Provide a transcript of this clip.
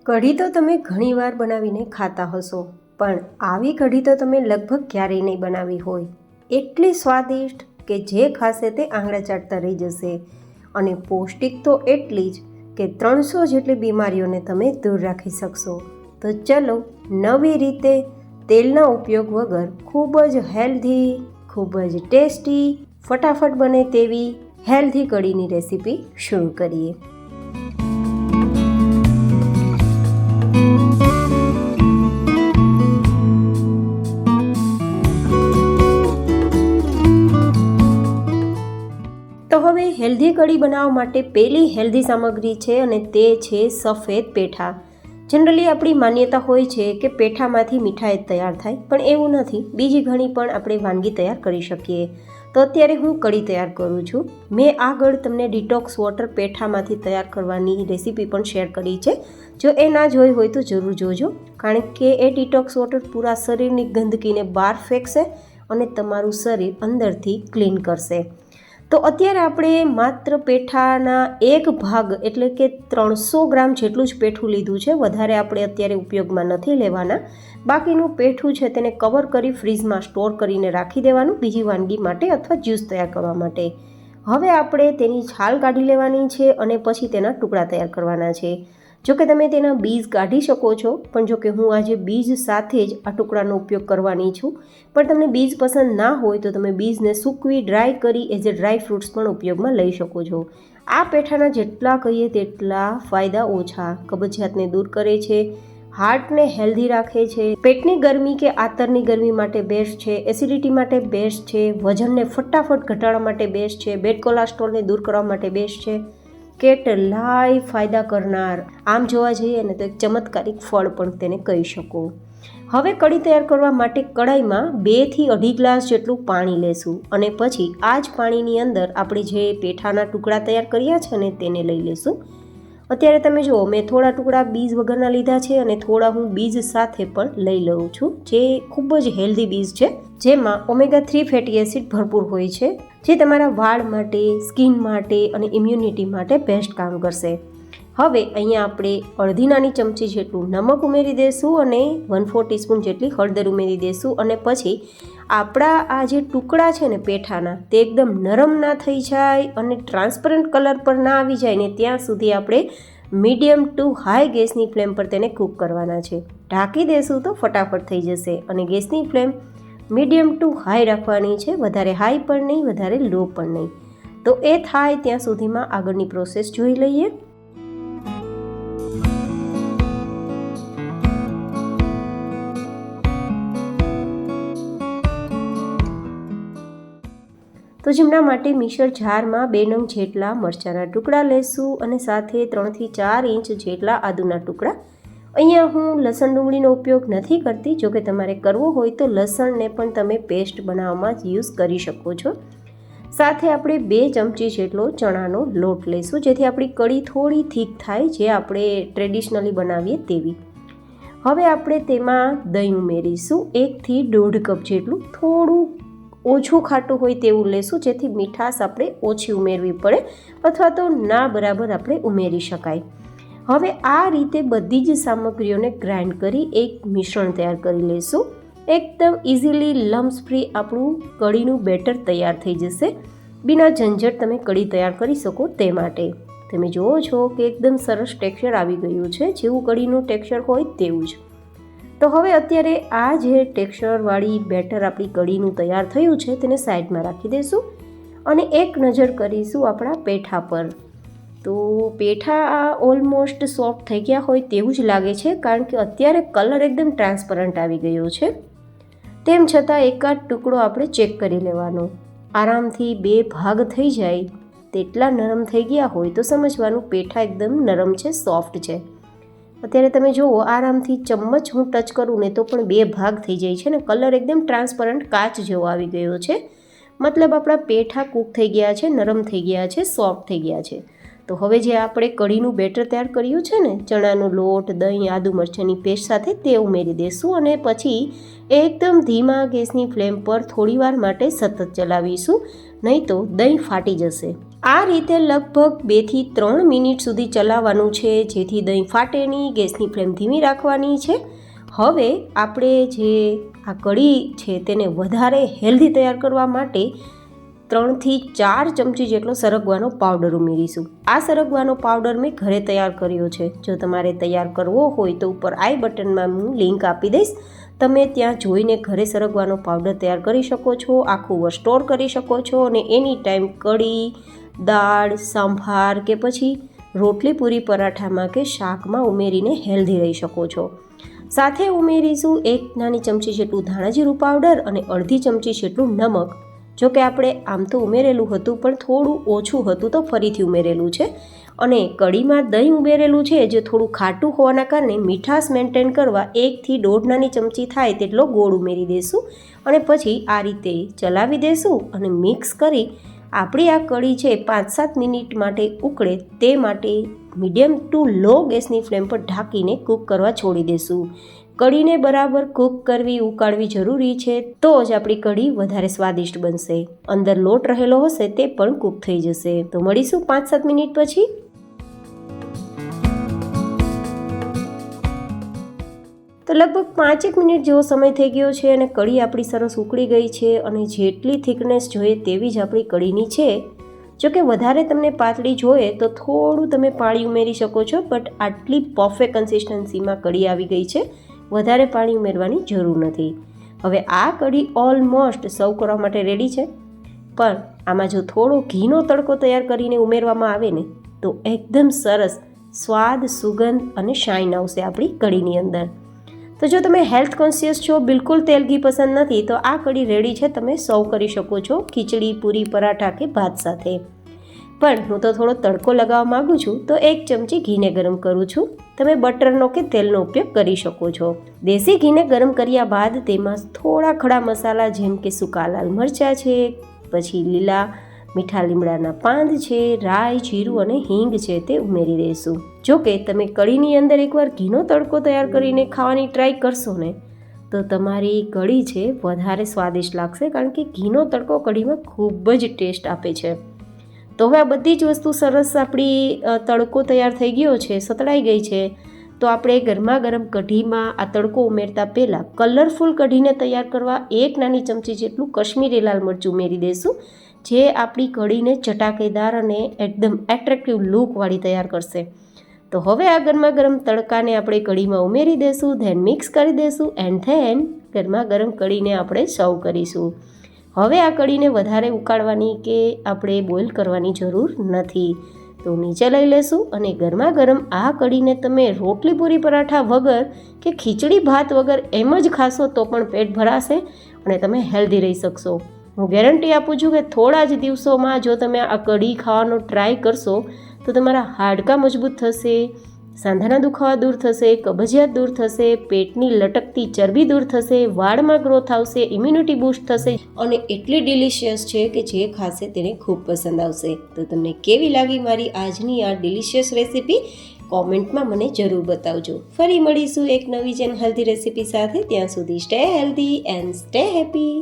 કઢી તો તમે ઘણીવાર બનાવીને ખાતા હશો, પણ આવી કઢી તો તમે લગભગ ક્યારેય નહીં બનાવી હોય. એટલી સ્વાદિષ્ટ કે જે ખાશે તે આંગળા ચાટતા રહી જશે, અને પૌષ્ટિક તો એટલી જ કે 300 જેટલી બીમારીઓને તમે દૂર રાખી શકશો. તો ચલો નવી રીતે તેલના ઉપયોગ વગર ખૂબ જ હેલ્ધી, ખૂબ જ ટેસ્ટી, ફટાફટ બને તેવી હેલ્ધી કઢીની રેસીપી શરૂ કરીએ. તો હવે હેલ્ધી કઢી બનાવવા માટે પહેલી હેલ્ધી સામગ્રી છે અને તે છે સફેદ પેઠા. જનરલી આપણી માન્યતા હોય છે કે પેઠામાંથી મીઠાઈ તૈયાર થાય, પણ એવું નથી. બીજી ઘણી પણ આપણે વાનગી તૈયાર કરી શકીએ. તો અત્યારે હું કઢી તૈયાર કરું છું. મેં આગળ તમને ડિટોક્સ વોટર પેઠામાંથી તૈયાર કરવાની રેસીપી પણ શેર કરી છે. જો એ ના જોઈ હોય તો જરૂર જોજો, કારણ કે એ ડિટોક્સ વોટર પૂરા શરીરની ગંદકીને બહાર ફેંકશે અને તમારું શરીર અંદરથી ક્લીન કરશે. તો અત્યારે આપણે માત્ર પેઠાના એક ભાગ એટલે કે 300 ગ્રામ જેટલું જ પેઠું લીધું છે. વધારે આપણે અત્યારે ઉપયોગમાં નથી લેવાના. બાકીનું પેઠું છે તેને કવર કરી ફ્રીજમાં સ્ટોર કરીને રાખી દેવાનું બીજી વાનગી માટે અથવા જ્યુસ તૈયાર કરવા માટે. હવે આપણે તેની છાલ કાઢી લેવાની છે અને પછી તેના ટુકડા તૈયાર કરવાના છે. જોકે તમે તેના બીજ કાઢી શકો છો, પણ જોકે હું આજે બીજ સાથે જ આ ટુકડાનો ઉપયોગ કરવાની છું. પણ તમને બીજ પસંદ ના હોય તો તમે બીજને સૂકવી ડ્રાય કરી એઝ એ ડ્રાય ફ્રૂટ્સ પણ ઉપયોગમાં લઈ શકો છો. આ પેઠાના જેટલા કહીએ તેટલા ફાયદા ઓછા. કબજિયાતને દૂર કરે છે, હાર્ટને હેલ્ધી રાખે છે, પેટની ગરમી કે આંતરની ગરમી માટે બેસ્ટ છે, એસિડિટી માટે બેસ્ટ છે, વજનને ફટાફટ ઘટાડવા માટે બેસ્ટ છે, બેડ કોલેસ્ટ્રોલને દૂર કરવા માટે બેસ્ટ છે. કેટલાય ફાયદા કરનાર, આમ જોવા જઈએ ને તો એક ચમત્કારિક ફળ પણ તેને કહી શકો. હવે કઢી તૈયાર કરવા માટે કઢાઈમાં 2 થી 2.5 ગ્લાસ જેટલું પાણી લેશું અને પછી આ જ પાણીની અંદર આપણે જે પેઠાના ટુકડા તૈયાર કર્યા છે ને તેને લઈ લેશું. અત્યારે તમે જુઓ, મેં થોડા ટુકડા બીજ વગરના લીધા છે અને થોડા હું બીજ સાથે પણ લઈ લઉં છું, જે ખૂબ જ હેલ્ધી બીજ છે, જેમાં ઓમેગા 3 ફેટી એસિડ ભરપૂર હોય છે, જે તમારા વાળ માટે, સ્કિન માટે અને ઇમ્યુનિટી માટે બેસ્ટ કામ કરશે. હવે અહીંયા આપણે અડધી નાની ચમચી જેટલું નમક ઉમેરી દઈશું અને 1/4 ટીસ્પૂન જેટલી હળદર ઉમેરી દઈશું. અને પછી આપણા આ જે ટુકડા છે ને પેઠાના, તે એકદમ નરમ ના થઈ જાય અને ટ્રાન્સપરન્ટ કલર પર ના આવી જાય ને ત્યાં સુધી આપણે મીડિયમ ટુ હાઈ ગેસની ફ્લેમ પર તેને કૂક કરવાના છે. ઢાંકી દેશું તો ફટાફટ થઈ જશે અને ગેસની ફ્લેમ મીડિયમ ટુ હાઈ રાખવાની છે, વધારે હાઈ પણ નહીં, વધારે લો પણ નહીં. તો એ થાય ત્યાં સુધીમાં આગળની પ્રોસેસ જોઈ લઈએ. તો જેમના માટે મિક્સર જારમાં 2 નંગ જેટલા મરચાંના ટુકડા લેશું અને સાથે 3 થી 4 ઇંચ જેટલા આદુના ટુકડા. અહીંયા હું લસણ ડુંગળીનો ઉપયોગ નથી કરતી. જોકે તમારે કરવો હોય તો લસણને પણ તમે પેસ્ટ બનાવવામાં જ યુઝ કરી શકો છો. સાથે આપણે 2 ચમચી જેટલો ચણાનો લોટ લઈશું, જેથી આપણી કઢી થોડી થીક થાય, જે આપણે ટ્રેડિશનલી બનાવીએ તેવી. હવે આપણે તેમાં દહીં ઉમેરીશું, 1 થી 1.5 કપ જેટલું. થોડું ઓછું ખાટું હોય તેવું લેશું, જેથી મીઠાશ આપણે ઓછી ઉમેરવી પડે અથવા તો ના બરાબર આપણે ઉમેરી શકાય. હવે આ રીતે બધી જ સામગ્રીઓને ગ્રાઇન્ડ કરી એક મિશ્રણ તૈયાર કરી લઈશું. એકદમ ઇઝીલી લમ્સ ફ્રી આપણું કઢીનું બેટર તૈયાર થઈ જશે. બિના ઝંઝટ તમે કઢી તૈયાર કરી શકો તે માટે. તમે જુઓ છો કે એકદમ સરસ ટેક્સચર આવી ગયું છે, જેવું કઢીનું ટેક્સચર હોય તેવું જ. તો હવે અત્યારે આ જે ટેક્સચરવાળી બેટર આપણી કઢીનું તૈયાર થયું છે તેને સાઈડમાં રાખી દઈશું અને એક નજર કરીશું આપણા પેઠા પર. તો પેઠા ઓલમોસ્ટ સોફ્ટ થઈ ગયા હોય તેવું જ લાગે છે, કારણ કે અત્યારે કલર એકદમ ટ્રાન્સપરન્ટ આવી ગયો છે. તેમ છતાં એકાદ ટુકડો આપણે ચેક કરી લેવાનો. આરામથી 2 ભાગ થઈ જાય તેટલા નરમ થઈ ગયા હોય તો સમજવાનું પેઠા એકદમ નરમ છે, સોફ્ટ છે. અત્યારે તમે જુઓ, આરામથી ચમચ હું ટચ કરું ને તો પણ 2 ભાગ થઈ જાય છે ને કલર એકદમ ટ્રાન્સપરન્ટ કાચ જેવો આવી ગયો છે. મતલબ આપણા પેઠા કૂક થઈ ગયા છે, નરમ થઈ ગયા છે, સોફ્ટ થઈ ગયા છે. તો હવે જે આપણે કઢીનું બેટર તૈયાર કર્યું છે ને, ચણાનો લોટ, દહીં, આદુ મરચાંની પેસ્ટ સાથે, તે ઉમેરી દઈશું અને પછી એકદમ ધીમા ગેસની ફ્લેમ પર થોડીવાર માટે સતત ચલાવીશું, નહીં તો દહીં ફાટી જશે. આ રીતે લગભગ 2 થી 3 મિનિટ સુધી ચલાવવાનું છે, જેથી દહીં ફાટે નહીં. ગેસની ફ્લેમ ધીમી રાખવાની છે. હવે આપણે જે આ કઢી છે તેને વધારે હેલ્ધી તૈયાર કરવા માટે 3 થી 4 ચમચી જેટલો સરગવાનો પાવડર ઉમેરીશું. આ સરગવાનો પાવડર મેં ઘરે તૈયાર કર્યો છે. જો તમારે તૈયાર કરવો હોય તો ઉપર આઈ બટનમાં હું લિંક આપી દઈશ. તમે ત્યાં જોઈને ઘરે સરગવાનો પાવડર તૈયાર કરી શકો છો, આખું વર્ષ સ્ટોર કરી શકો છો અને એની ટાઈમ કઢી, દાળ, સંભાર કે પછી રોટલી, પૂરી, પરાઠામાં કે શાકમાં ઉમેરીને હેલ્ધી રહી શકો છો. સાથે ઉમેરીશું 1 નાની ચમચી જેટલું ધાણા જીરું પાવડર અને અડધી ચમચી જેટલું નમક. જો કે આપણે આમ તો ઉમેરેલું હતું પણ થોડું ઓછું હતું તો ફરીથી ઉમેરેલું છે. અને કઢીમાં દહીં ઉમેરેલું છે જે થોડું ખાટું હોવાના કારણે મીઠાશ મેન્ટેન કરવા 1 થી 1.5 નાની ચમચી થાય તેટલો ગોળ ઉમેરી દઈશું અને પછી આ રીતે ચલાવી દઈશું અને મિક્સ કરી આપણી આ કઢી છે 5-7 મિનિટ માટે ઉકળે તે માટે મીડિયમ ટુ લો ગેસની ફ્લેમ પર ઢાંકીને કૂક કરવા છોડી દઈશું. કઢીને બરાબર કૂક કરવી, ઉકાળવી જરૂરી છે, તો જ આપણી કઢી વધારે સ્વાદિષ્ટ બનશે. અંદર લોટ રહેલો હશે તે પણ કૂક થઈ જશે. તો મળીશું 5-7 મિનિટ પછી. તો લગભગ 5 મિનિટ જેવો સમય થઈ ગયો છે અને કઢી આપણી સરસ ઉકળી ગઈ છે અને જેટલી થિકનેસ જોઈએ તેવી જ આપણી કઢીની છે. જો કે વધારે તમને પાતળી જોઈએ તો થોડું તમે પાણી ઉમેરી શકો છો, બટ આટલી પરફેક્ટ કન્સિસ્ટન્સીમાં કઢી આવી ગઈ છે. વધારે પાણી ઉમેરવાની જરૂર નથી. હવે આ કઢી ઓલમોસ્ટ સર્વ કરવા માટે રેડી છે. પણ આમાં જો થોડો ઘીનો તડકો તૈયાર કરીને ઉમેરવામાં આવે ને તો એકદમ સરસ સ્વાદ, સુગંધ અને શાઇન આવશે આપણી કઢીની અંદર. તો જો તમે હેલ્થ કોન્શિયસ છો, બિલકુલ તેલ ઘી પસંદ નથી, તો આ કઢી રેડી છે. તમે સર્વ કરી શકો છો ખીચડી, પૂરી, પરાઠા કે ભાત સાથે. પણ હું તો થોડો તડકો લગાવવા માગું છું તો 1 ચમચી ઘીને ગરમ કરું છું. તમે બટરનો કે તેલનો ઉપયોગ કરી શકો છો. દેશી ઘીને ગરમ કર્યા બાદ તેમાં થોડા ખડા મસાલા જેમ કે સૂકા લાલ મરચાં છે, પછી લીલા મીઠા લીમડાના પાન છે, રાઈ, જીરું અને હિંગ છે તે ઉમેરી દઈશું. જો કે તમે કઢીની અંદર એકવાર ઘીનો તડકો તૈયાર કરીને ખાવાની ટ્રાય કરશો ને તો તમારી કઢી છે વધારે સ્વાદિષ્ટ લાગશે, કારણ કે ઘીનો તડકો કઢીમાં ખૂબ જ ટેસ્ટ આપે છે. તો હવે આ બધી જ વસ્તુ સરસ આપણી તડકો તૈયાર થઈ ગયો છે, સતળાઈ ગઈ છે. તો આપણે ગરમા ગરમ કઢીમાં આ તડકો ઉમેરતા પહેલાં કલરફુલ કઢીને તૈયાર કરવા 1 નાની ચમચી જેટલું કશ્મીરી લાલ મરચું ઉમેરી દઈશું, જે આપણી કઢીને ચટાકેદાર અને એકદમ એટ્રેક્ટિવ લુકવાળી તૈયાર કરશે. તો હવે આ ગરમા ગરમ તડકાને આપણે કઢીમાં ઉમેરી દઈશું, ધેન મિક્સ કરી દઈશું એન્ડ ધેન ગરમા ગરમ કઢીને આપણે સર્વ કરીશું. હવે આ કઢીને વધારે ઉકાળવાની કે આપણે બોઇલ કરવાની જરૂર નથી. તો નીચે લઈ લેશું અને ગરમા ગરમ આ કઢીને તમે રોટલી, પૂરી, પરાઠા વગર કે ખીચડી ભાત વગર એમ જ ખાશો તો પણ પેટ ભરાશે અને તમે હેલ્ધી રહી શકશો. હું ગેરંટી આપું છું કે થોડા જ દિવસોમાં જો તમે આ કઢી ખાવાનો ટ્રાય કરશો તો તમારા હાડકાં મજબૂત થશે, સાંધાના દુખાવા દૂર થશે, કબજિયાત દૂર થશે, પેટની લટકતી ચરબી દૂર થશે, વાળમાં ગ્રોથ આવશે, ઇમ્યુનિટી બૂસ્ટ થશે અને એટલી ડિલિશિયસ છે કે જે ખાશે તેને ખૂબ પસંદ આવશે. તો તમને કેવી લાગી મારી આજની આ ડિલિશિયસ રેસીપી કોમેન્ટમાં મને જરૂર બતાવજો. ફરી મળીશું એક નવી જ હેલ્ધી રેસીપી સાથે. ત્યાં સુધી stay healthy and stay happy.